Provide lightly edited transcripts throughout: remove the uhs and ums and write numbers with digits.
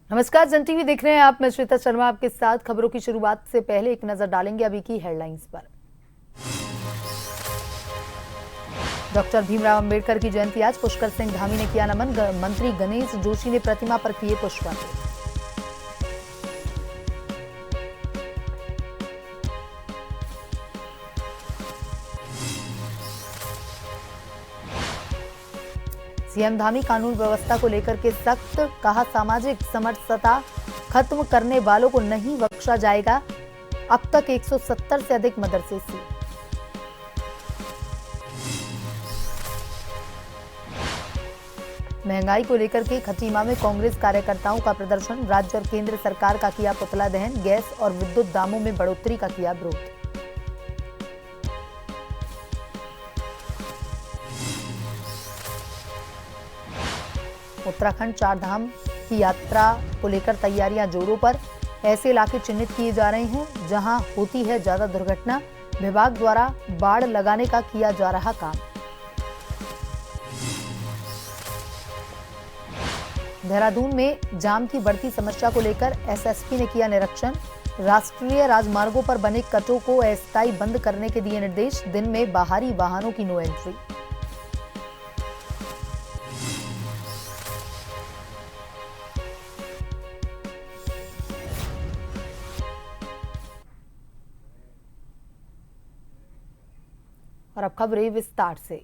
नमस्कार, जन टीवी देख रहे हैं आप। मैं श्वेता शर्मा आपके साथ। खबरों की शुरुआत से पहले एक नजर डालेंगे अभी की हेडलाइंस पर। डॉक्टर भीमराव अंबेडकर की जयंती आज, पुष्कर सिंह धामी ने किया नमन। मंत्री गणेश जोशी ने प्रतिमा पर किए पुष्पार्पण। सीएम धामी कानून व्यवस्था को लेकर के सख्त, कहा सामाजिक समरसता खत्म करने वालों को नहीं बख्शा जाएगा। अब तक 170 से अधिक मदरसे सील। महंगाई को लेकर के खटीमा में कांग्रेस कार्यकर्ताओं का प्रदर्शन। राज्य और केंद्र सरकार का किया पुतला दहन। गैस और विद्युत दामों में बढ़ोतरी का किया विरोध। उत्तराखंड चारधाम की यात्रा को लेकर तैयारियां जोरों पर। ऐसे इलाके चिन्हित किए जा रहे हैं जहां होती है ज्यादा दुर्घटना। विभाग द्वारा बाड़ लगाने का किया जा रहा काम। देहरादून में जाम की बढ़ती समस्या को लेकर एसएसपी ने किया निरीक्षण। राष्ट्रीय राजमार्गों पर बने कटों को अस्थायी बंद करने के दिए निर्देश। दिन में बाहरी वाहनों की नो एंट्री। और अब खबरें विस्तार से।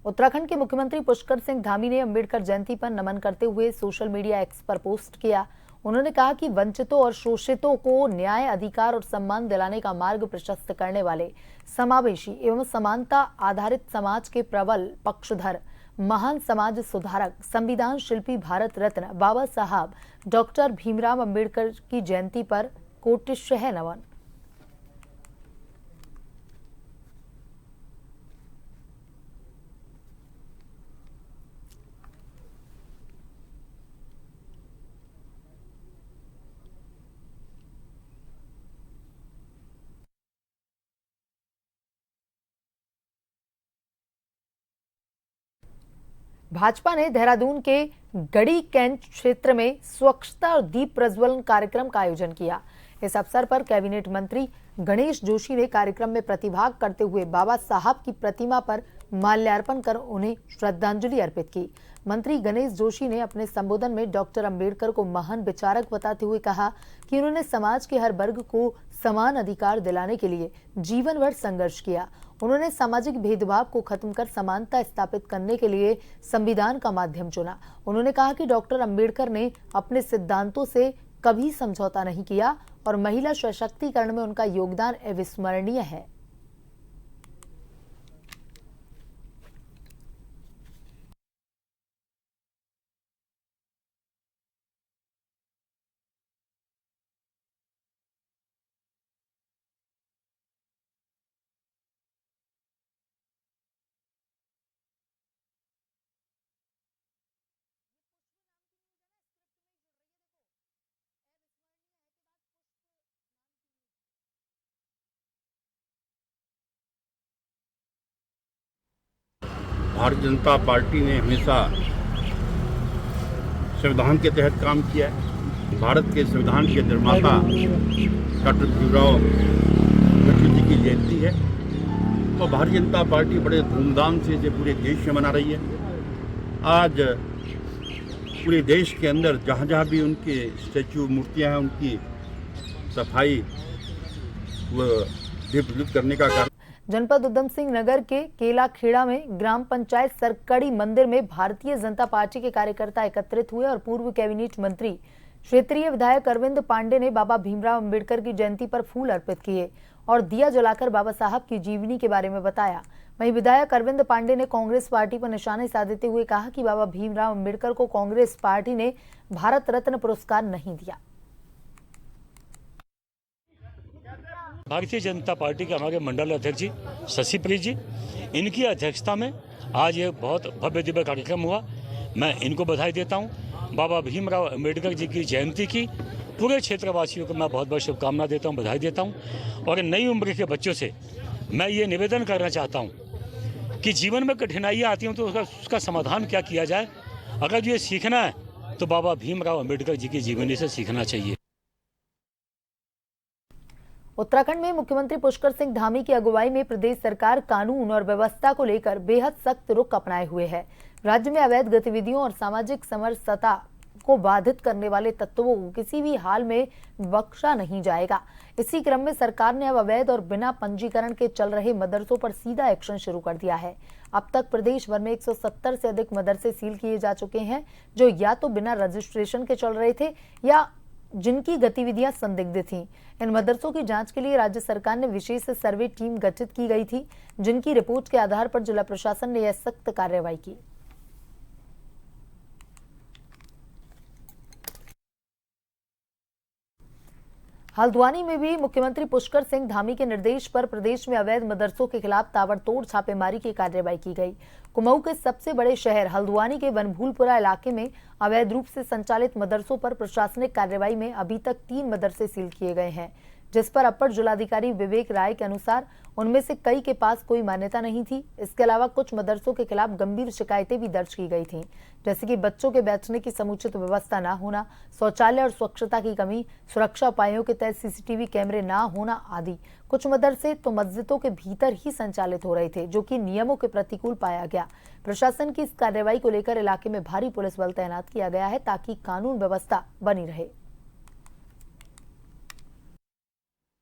उत्तराखंड के मुख्यमंत्री पुष्कर सिंह धामी ने अंबेडकर जयंती पर नमन करते हुए सोशल मीडिया एक्स पर पोस्ट किया। उन्होंने कहा कि वंचितों और शोषितों को न्याय, अधिकार और सम्मान दिलाने का मार्ग प्रशस्त करने वाले समावेशी एवं समानता आधारित समाज के प्रबल पक्षधर, महान समाज सुधारक, संविधान शिल्पी, भारत रत्न बाबा साहब डॉक्टर भीमराव अंबेडकर की जयंती पर कोटिशः नमन। भाजपा ने देहरादून के गढ़ी कैंट क्षेत्र में स्वच्छता और दीप प्रज्वलन कार्यक्रम का आयोजन किया। इस अवसर पर कैबिनेट मंत्री गणेश जोशी ने कार्यक्रम में प्रतिभाग करते हुए बाबा साहब की प्रतिमा पर माल्यार्पण कर उन्हें श्रद्धांजलि अर्पित की। मंत्री गणेश जोशी ने अपने संबोधन में डॉक्टर अंबेडकर को महान विचारक बताते हुए कहा कि उन्होंने समाज के हर वर्ग को समान अधिकार दिलाने के लिए जीवन भर संघर्ष किया। उन्होंने सामाजिक भेदभाव को खत्म कर समानता स्थापित करने के लिए संविधान का माध्यम चुना। उन्होंने कहा कि डॉक्टर अंबेडकर ने अपने सिद्धांतों से कभी समझौता नहीं किया और महिला सशक्तिकरण में उनका योगदान अविस्मरणीय है। भारतीय जनता पार्टी ने हमेशा संविधान के तहत काम किया है। भारत के संविधान के निर्माता डॉक्टर भीमराव अम्बेडकर जी की जयंती है और भारतीय जनता पार्टी बड़े धूमधाम से इसे पूरे देश में मना रही है। आज पूरे देश के अंदर जहाँ जहाँ भी उनके स्टैचू, मूर्तियाँ हैं, उनकी सफाई व दीप प्रज्वलित करने का कार्य। जनपद उधम सिंह नगर के केलाखेड़ा में ग्राम पंचायत सरकड़ी मंदिर में भारतीय जनता पार्टी के कार्यकर्ता एकत्रित हुए और पूर्व कैबिनेट मंत्री क्षेत्रीय विधायक अरविंद पांडे ने बाबा भीमराव अंबेडकर की जयंती पर फूल अर्पित किए और दिया जलाकर बाबा साहब की जीवनी के बारे में बताया। वहीं विधायक अरविंद पांडे ने कांग्रेस पार्टी पर निशाने साधते हुए कहा कि बाबा भीमराव अंबेडकर को कांग्रेस पार्टी ने भारत रत्न पुरस्कार नहीं दिया। भारतीय जनता पार्टी के हमारे मंडल अध्यक्ष जी शशि प्रिय जी, इनकी अध्यक्षता में आज ये बहुत भव्य दिव्य कार्यक्रम हुआ। मैं इनको बधाई देता हूँ। बाबा भीमराव अम्बेडकर जी की जयंती की पूरे क्षेत्रवासियों को मैं बहुत बहुत शुभकामना देता हूँ, बधाई देता हूँ। और नई उम्र के बच्चों से मैं ये निवेदन करना चाहता हूँ कि जीवन में कठिनाइयाँ आती हैं तो उसका समाधान क्या किया जाए। अगर जो ये सीखना है तो बाबा भीमराव अम्बेडकर जी की जीवनी से सीखना चाहिए। उत्तराखंड में मुख्यमंत्री पुष्कर सिंह धामी की अगुवाई में प्रदेश सरकार कानून और व्यवस्था को लेकर बेहद सख्त रुख अपनाए हुए है। राज्य में अवैध गतिविधियों और सामाजिक समरसता को बाधित करने वाले तत्वों को किसी भी हाल में बख्शा नहीं जाएगा। इसी क्रम में सरकार ने अब अवैध और बिना पंजीकरण के चल रहे मदरसों पर सीधा एक्शन शुरू कर दिया है। अब तक प्रदेश भर में 170 से अधिक मदरसे सील किए जा चुके हैं, जो या तो बिना रजिस्ट्रेशन के चल रहे थे या जिनकी गतिविधियां संदिग्ध थीं। इन मदरसों की जांच के लिए राज्य सरकार ने विशेष सर्वे टीम गठित की गई थी, जिनकी रिपोर्ट के आधार पर जिला प्रशासन ने यह सख्त कार्रवाई की। हल्द्वानी में भी मुख्यमंत्री पुष्कर सिंह धामी के निर्देश पर प्रदेश में अवैध मदरसों के खिलाफ ताबड़तोड़ छापेमारी की कार्रवाई की गई। कुमाऊं के सबसे बड़े शहर हल्द्वानी के वनभूलपुरा इलाके में अवैध रूप से संचालित मदरसों पर प्रशासनिक कार्रवाई में अभी तक 3 मदरसे सील किए गए हैं, जिस पर अपर जिलाधिकारी विवेक राय के अनुसार उनमें से कई के पास कोई मान्यता नहीं थी। इसके अलावा कुछ मदरसों के खिलाफ गंभीर शिकायतें भी दर्ज की गई थीं, जैसे कि बच्चों के बैठने की समुचित व्यवस्था न होना, शौचालय और स्वच्छता की कमी, सुरक्षा उपायों के तहत सीसीटीवी कैमरे न होना आदि। कुछ मदरसे तो मस्जिदों के भीतर ही संचालित हो रहे थे, जो कि नियमों के प्रतिकूल पाया गया। प्रशासन की इस कार्रवाई को लेकर इलाके में भारी पुलिस बल तैनात किया गया है, ताकि कानून व्यवस्था बनी रहे।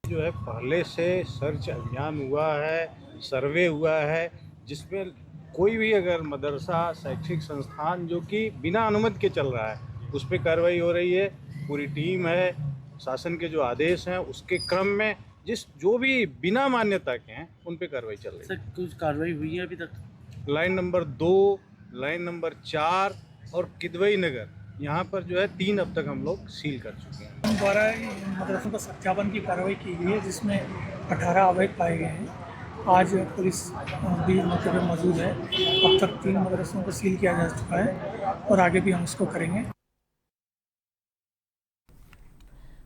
जो है पहले से सर्च अभियान हुआ है, सर्वे हुआ है, जिसमें कोई भी अगर मदरसा शैक्षिक संस्थान जो कि बिना अनुमति के चल रहा है उस पर कार्रवाई हो रही है। पूरी टीम है, शासन के जो आदेश हैं उसके क्रम में जो भी बिना मान्यता के हैं उन पे कार्रवाई चल रही है। सर कुछ कार्रवाई हुई है अभी तक? लाइन नंबर 2, लाइन नंबर 4 और किदवई नगर, यहाँ पर जो है 3 अब तक हम लोग सील कर चुके हैं। द्वारा मदरसों का सत्यापन की कार्रवाई की गई है, जिसमें 18 अवैध पाए गए हैं। आज पुलिस भी मौके पर मौजूद है। अब तक 3 मदरसों को सील किया जा चुका है और आगे भी हम इसको करेंगे।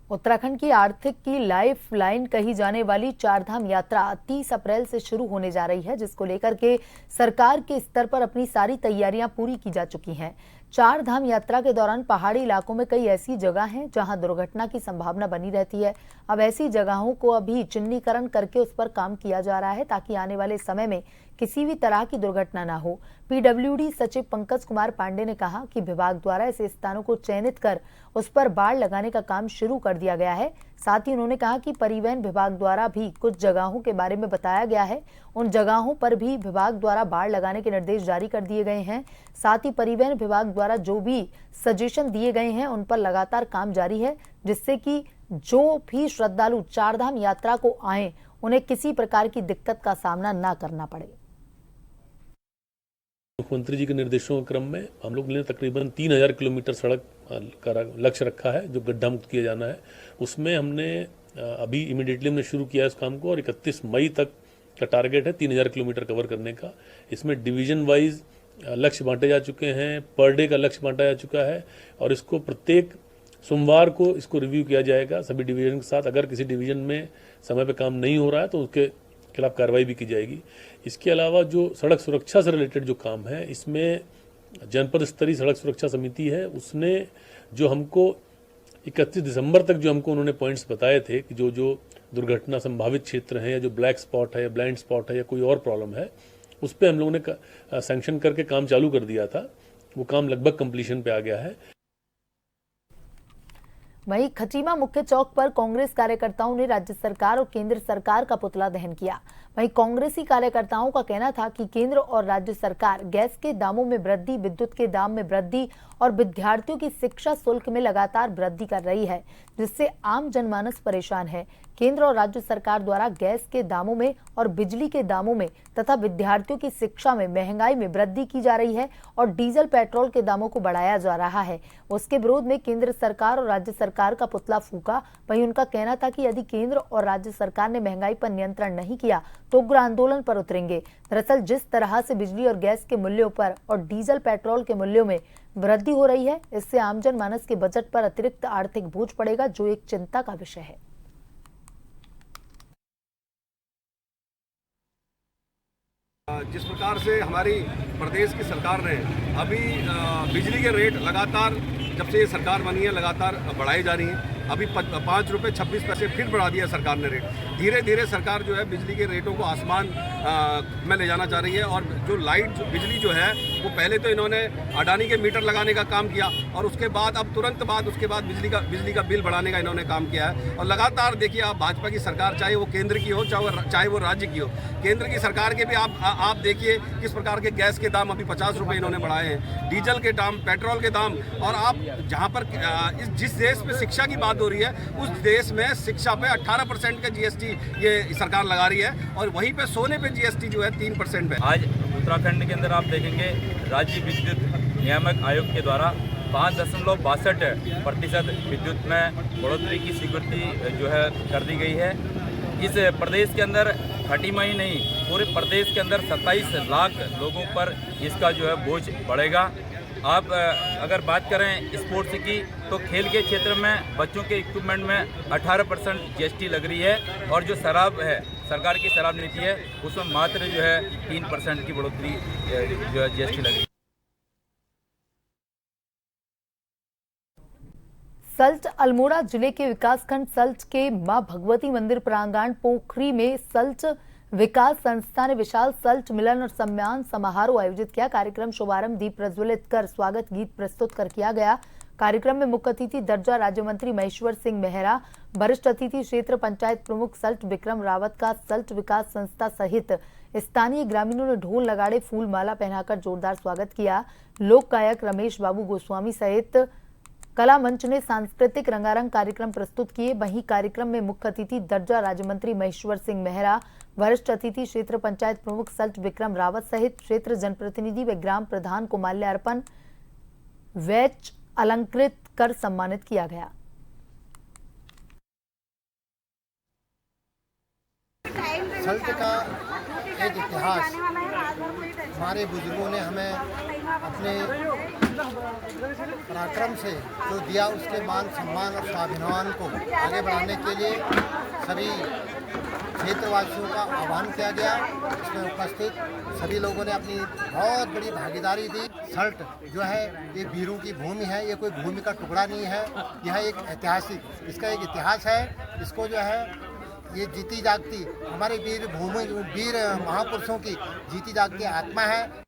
उत्तराखंड की आर्थिक की लाइफ लाइन कही जाने वाली चारधाम यात्रा 30 अप्रैल से शुरू होने जा रही है, जिसको लेकर के सरकार के स्तर पर अपनी सारी तैयारियां पूरी की जा चुकी हैं। चारधाम यात्रा के दौरान पहाड़ी इलाकों में कई ऐसी जगह हैं जहां दुर्घटना की संभावना बनी रहती है। अब ऐसी जगहों को अभी चिन्हीकरण करके उस पर काम किया जा रहा है, ताकि आने वाले समय में किसी भी तरह की दुर्घटना ना हो। पीडब्ल्यूडी सचिव पंकज कुमार पांडे ने कहा कि विभाग द्वारा ऐसे स्थानों को चयनित कर उस पर बाड़ लगाने का काम शुरू कर दिया गया है। साथ ही उन्होंने कहा कि परिवहन विभाग द्वारा भी कुछ जगहों के बारे में बताया गया है, उन जगहों पर भी विभाग द्वारा बाड़ लगाने के निर्देश जारी कर दिए गए हैं। साथ ही परिवहन विभाग द्वारा जो भी सजेशन दिए गए हैं उन पर लगातार काम जारी है, जिससे कि जो भी श्रद्धालु चारधाम यात्रा को आए उन्हें किसी प्रकार की दिक्कत का सामना न करना पड़े। मुख्यमंत्री जी के निर्देशों के क्रम में हम लोग ने तकरीबन 3000 किलोमीटर सड़क का लक्ष्य रखा है, जो गड्ढा मुक्त किया जाना है। उसमें हमने अभी इमीडिएटली हमने शुरू किया इस काम को, और 31 मई तक का टारगेट है 3000 किलोमीटर कवर करने का। इसमें डिवीजन वाइज लक्ष्य बांटे जा चुके हैं, पर डे का लक्ष्य बांटा जा चुका है, और इसको प्रत्येक सोमवार को इसको रिव्यू किया जाएगा सभी डिवीजन के साथ। अगर किसी डिवीजन में समय पे काम नहीं हो रहा है तो उसके खिलाफ कार्रवाई भी की जाएगी। इसके अलावा जो सड़क सुरक्षा से रिलेटेड जो काम है, इसमें जनपद स्तरीय सड़क सुरक्षा समिति है, उसने जो हमको 31 दिसंबर तक जो हमको उन्होंने पॉइंट्स बताए थे कि जो जो दुर्घटना संभावित क्षेत्र हैं, या जो ब्लैक स्पॉट है या ब्लाइंड स्पॉट है या कोई और प्रॉब्लम है, उस पर हम लोगों ने सैंक्शन करके काम चालू कर दिया था। वो काम लगभग कंप्लीशन पे आ गया है। वहीं खटीमा मुख्य चौक पर कांग्रेस कार्यकर्ताओं ने राज्य सरकार और केंद्र सरकार का पुतला दहन किया। वहीं कांग्रेसी कार्यकर्ताओं का कहना था कि केंद्र और राज्य सरकार गैस के दामों में वृद्धि, विद्युत के दाम में वृद्धि और विद्यार्थियों की शिक्षा शुल्क में लगातार वृद्धि कर रही है, जिससे आम जनमानस परेशान है। केंद्र और राज्य सरकार द्वारा गैस के दामों में और बिजली के दामों में तथा विद्यार्थियों की शिक्षा में महंगाई में वृद्धि की जा रही है और डीजल पेट्रोल के दामों को बढ़ाया जा रहा है। उसके विरोध में केंद्र सरकार और राज्य सरकार का पुतला फूका। वहीं उनका कहना था कि यदि केंद्र और राज्य सरकार ने महंगाई पर नियंत्रण नहीं किया तो उग्र आंदोलन पर उतरेंगे। दरअसल जिस तरह से बिजली और गैस के मूल्यों पर और डीजल पेट्रोल के मूल्यों में वृद्धि हो रही है, इससे आम जनमानस के बजट पर अतिरिक्त आर्थिक बोझ पड़ेगा, जो एक चिंता का विषय है। जिस प्रकार से हमारी प्रदेश की सरकार ने अभी बिजली के रेट लगातार, जब से ये सरकार बनी है, लगातार बढ़ाई जा रही है। अभी 5 रुपये 26 पैसे फिर बढ़ा दिया सरकार ने रेट। धीरे धीरे सरकार जो है बिजली के रेटों को आसमान में ले जाना चाह रही है। और जो बिजली जो है वो पहले तो इन्होंने अडानी के मीटर लगाने का काम किया और उसके बाद अब तुरंत बाद उसके बाद बिजली का बिल बढ़ाने का इन्होंने काम किया है। और लगातार देखिए आप, भाजपा की सरकार चाहे वो केंद्र की हो चाहे वो राज्य की हो, केंद्र की सरकार के भी आप देखिए किस प्रकार के गैस के दाम अभी 50 रुपये इन्होंने बढ़ाए हैं, डीजल के दाम, पेट्रोल के दाम। और आप जहाँ पर जिस देश में शिक्षा की बात हो रही है, उस देश में शिक्षा पे 18% का जीएसटी ये सरकार लगा रही है और वहीं पे सोने पे जीएसटी जो है 3% पे। आज उत्तराखंड के अंदर आप देखेंगे राज्य विद्युत नियामक आयोग के द्वारा 5.62% विद्युत में बढ़ोतरी की स्वीकृति जो है कर दी गई है। इस प्रदेश के अंदर खटीमा ही नहीं, पूरे प्रदेश के अंदर 27 लाख लोगों पर इसका जो है बोझ बढ़ेगा। आप अगर बात करें स्पोर्ट्स की, तो खेल के क्षेत्र में बच्चों के इक्विपमेंट में 18% जीएसटी लग रही है और जो शराब है, सरकार की शराब नीति है, उसमें मात्र जो है 3% की बढ़ोतरी जो है जीएसटी लग रही है। सल्ट अल्मोड़ा जिले के विकासखंड सल्ट के मां भगवती मंदिर प्रांगण पोखरी में सल्ट विकास संस्था ने विशाल सल्ट मिलन और सम्मान समारोह आयोजित किया। कार्यक्रम शुभारंभ दीप प्रज्वलित कर स्वागत गीत प्रस्तुत कर किया गया। कार्यक्रम में मुख्य अतिथि दर्जा राज्य मंत्री महेश्वर सिंह मेहरा, वरिष्ठ अतिथि क्षेत्र पंचायत प्रमुख सल्ट विक्रम रावत का सल्ट विकास संस्था सहित स्थानीय ग्रामीणों ने ढोल लगाड़े फूल माला पहनाकर जोरदार स्वागत किया। लोक गायक रमेश बाबू गोस्वामी सहित कला मंच ने सांस्कृतिक रंगारंग कार्यक्रम प्रस्तुत किए। वहीं कार्यक्रम में मुख्य अतिथि दर्जा राज्य मंत्री महेश्वर सिंह मेहरा, वरिष्ठ अतिथि क्षेत्र पंचायत प्रमुख सल्ट विक्रम रावत सहित क्षेत्र जनप्रतिनिधि व ग्राम प्रधान को माल्यार्पण वैच अलंकृत कर सम्मानित किया गया। सल्ट का एक इतिहास हमारे बुजुर्गों ने हमें अपने पराक्रम से जो दिया, उसके मान सम्मान और स्वाभिमान को आगे बढ़ाने के लिए सभी क्षेत्रवासियों का आह्वान किया गया। इसमें उपस्थित सभी लोगों ने अपनी बहुत बड़ी भागीदारी दी। सल्ट जो है ये वीरों की भूमि है, ये कोई भूमि का टुकड़ा नहीं है, यह एक ऐतिहासिक, इसका एक इतिहास है। इसको जो है ये जीती जागती हमारे वीर महापुरुषों की जीती जागती आत्मा है।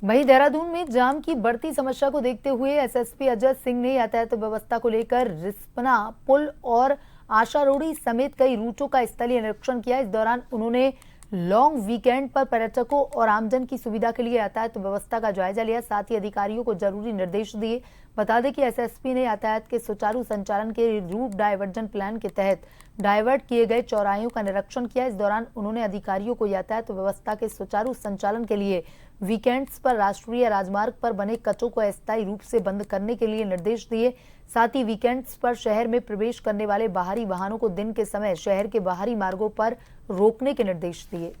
वहीं देहरादून में जाम की बढ़ती समस्या को देखते हुए एसएसपी अजय सिंह ने यातायात व्यवस्था को लेकर रिस्पना पुल और आशा रोड़ी समेत कई रूटों का स्थलीय निरीक्षण किया। इस दौरान उन्होंने लॉन्ग वीकेंड पर पर्यटकों और आमजन की सुविधा के लिए यातायात व्यवस्था का जायजा लिया। साथ ही अधिकारियों को जरूरी निर्देश दिए। बता दें कि एसएसपी ने यातायात के सुचारू संचालन के रूट डायवर्जन प्लान के तहत डायवर्ट किए गए चौराहों का निरीक्षण किया। इस दौरान उन्होंने अधिकारियों को यातायात व्यवस्था के सुचारू संचालन के लिए वीकेंड्स पर राष्ट्रीय राजमार्ग पर बने कचों को अस्थायी रूप से बंद करने के लिए निर्देश दिए। साथ ही वीकेंड्स पर शहर में प्रवेश करने वाले बाहरी वाहनों को दिन के समय शहर के बाहरी मार्गों पर रोकने के निर्देश दिए।